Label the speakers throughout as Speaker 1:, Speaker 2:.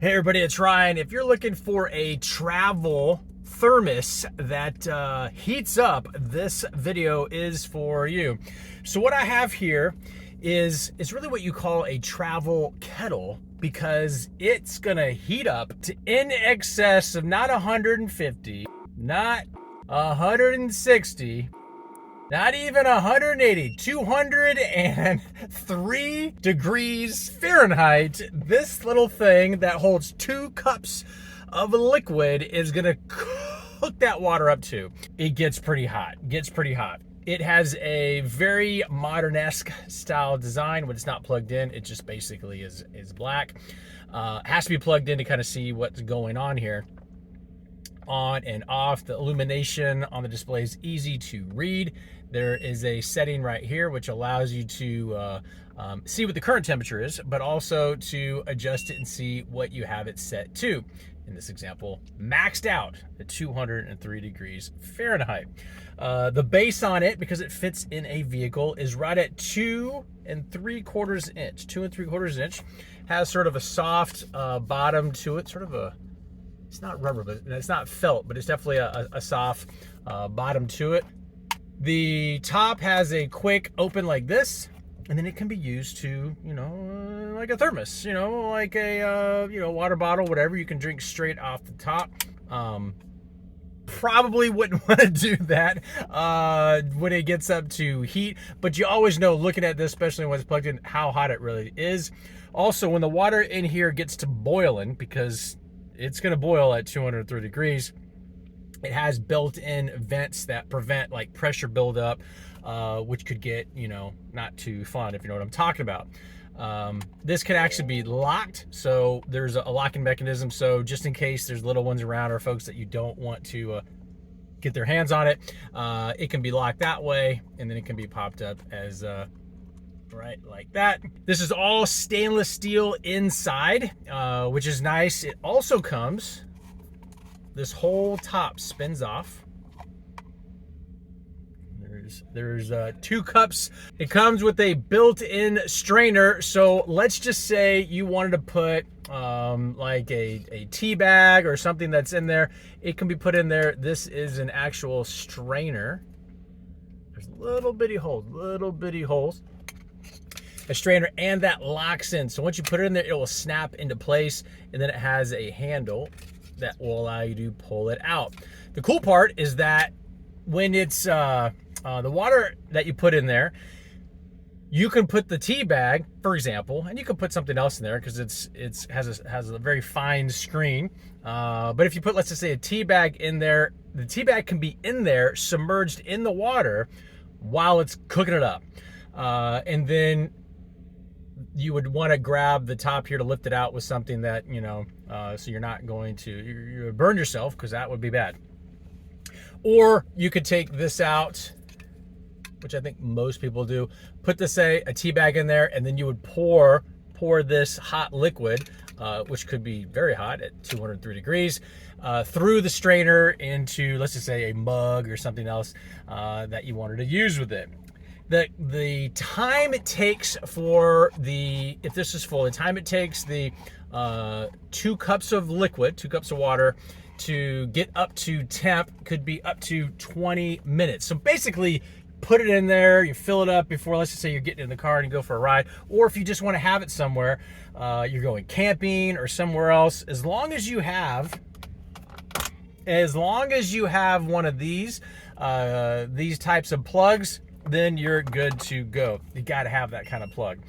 Speaker 1: Hey everybody, it's Ryan. If you're looking for a travel thermos that heats up, this video is for you. So what I have here is really what you call a travel kettle, because it's gonna heat up to in excess of not 150, not 160, not even 180, 203 degrees Fahrenheit. This little thing that holds 2 cups of liquid is gonna cook that water up to. It gets pretty hot, It has a very modern-esque style design. When it's not plugged in, it just basically is black. Has to be plugged in to kind of see what's going on here. On and off. The illumination on the display is easy to read. There is a setting right here which allows you to see what the current temperature is, but also to adjust it and see what you have it set to. In this example, maxed out at 203 degrees Fahrenheit. The base on it, because it fits in a vehicle, is right at 2 3/4 inch. 2 3/4 inch. Has sort of a soft bottom to it, sort of a, it's not rubber, but it's not felt, but it's definitely a soft bottom to it. The top has a quick open like this, and then it can be used to, like a thermos, like a, water bottle, whatever. You can drink straight off the top. Probably wouldn't want to do that when it gets up to heat, but you always know, looking at this, especially when it's plugged in, how hot it really is. Also, when the water in here gets to boiling, because it's going to boil at 203 degrees. It has built-in vents that prevent like pressure buildup, which could get, not too fun, if you know what I'm talking about. This can actually be locked, so there's a locking mechanism. So just in case there's little ones around or folks that you don't want to get their hands on it, it can be locked that way, and then it can be popped up as right like that. This is all stainless steel inside, which is nice. It also comes, this whole top spins off. There's 2 cups. It comes with a built-in strainer. So let's just say you wanted to put like a tea bag or something that's in there. It can be put in there. This is an actual strainer. There's little bitty holes. A strainer, and that locks in. So once you put it in there, it will snap into place, and then it has a handle that will allow you to pull it out. The cool part is that when it's the water that you put in there, you can put the tea bag, for example, and you can put something else in there because it has a very fine screen. But if you put, let's just say, a tea bag in there, the tea bag can be in there submerged in the water while it's cooking it up, and then you would want to grab the top here to lift it out with something that, so you're not going to you burn yourself, because that would be bad. Or you could take this out, which I think most people do, put a tea bag in there, and then you would pour this hot liquid, which could be very hot at 203 degrees, through the strainer into, let's just say, a mug or something else that you wanted to use with it. The time it takes for if this is full, the time it takes the 2 cups of liquid, 2 cups of water, to get up to temp could be up to 20 minutes. So basically, put it in there, you fill it up before, let's just say, you're getting in the car and you go for a ride, or if you just want to have it somewhere, you're going camping or somewhere else. As long as you have one of these types of plugs, then you're good to go. You got to have that kind of plug.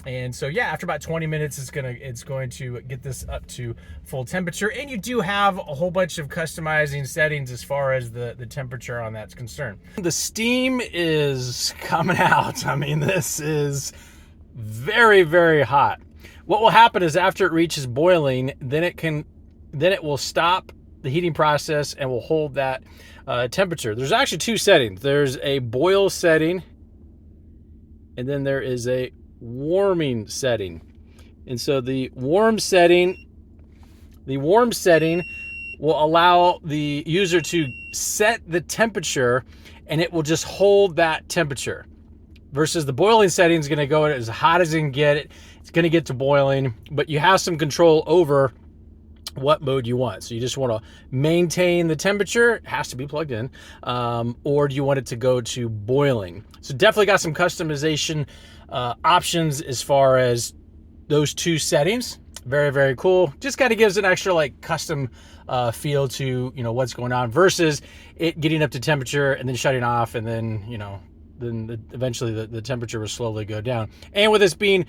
Speaker 1: And so, yeah, after about 20 minutes, it's going to get this up to full temperature. And you do have a whole bunch of customizing settings as far as the temperature on that's concerned. The steam is coming out. I mean, this is very, very hot. What will happen is, after it reaches boiling, then it will stop the heating process and will hold that temperature. There's actually 2 settings. There's a boil setting, and then there is a warming setting. And so the warm setting will allow the user to set the temperature, and it will just hold that temperature. Versus the boiling setting is going to go as hot as it can get. It's going to get to boiling, but you have some control over what mode you want. So you just want to maintain the temperature, it has to be plugged in, or do you want it to go to boiling? So definitely got some customization options as far as those two settings. Very, very cool. Just kind of gives an extra like custom feel to, you know, what's going on versus it getting up to temperature and then shutting off, and then, you know, eventually the temperature will slowly go down. And with this being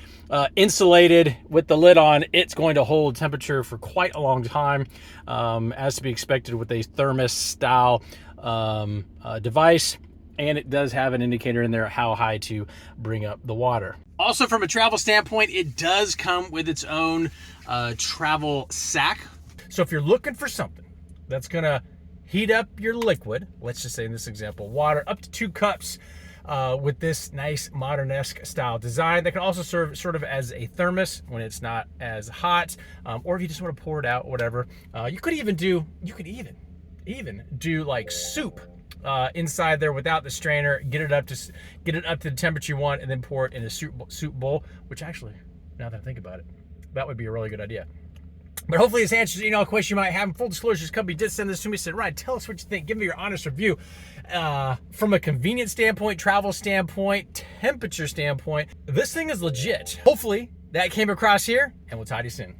Speaker 1: insulated with the lid on, it's going to hold temperature for quite a long time, as to be expected with a thermos style device. And it does have an indicator in there how high to bring up the water. Also, from a travel standpoint, it does come with its own travel sack. So if you're looking for something that's gonna heat up your liquid, let's just say in this example, water, up to 2 cups, with this nice modern-esque style design that can also serve sort of as a thermos when it's not as hot, or if you just want to pour it out, whatever. You could even do like soup inside there without the strainer, get it up to the temperature you want, and then pour it in a soup bowl, which actually, now that I think about it, that would be a really good idea. But hopefully this answers a question you might have. Full disclosure, this company did send this to me, said, Ryan, tell us what you think. Give me your honest review. From a convenience standpoint, travel standpoint, temperature standpoint, this thing is legit. Hopefully that came across here, and we'll talk to you soon.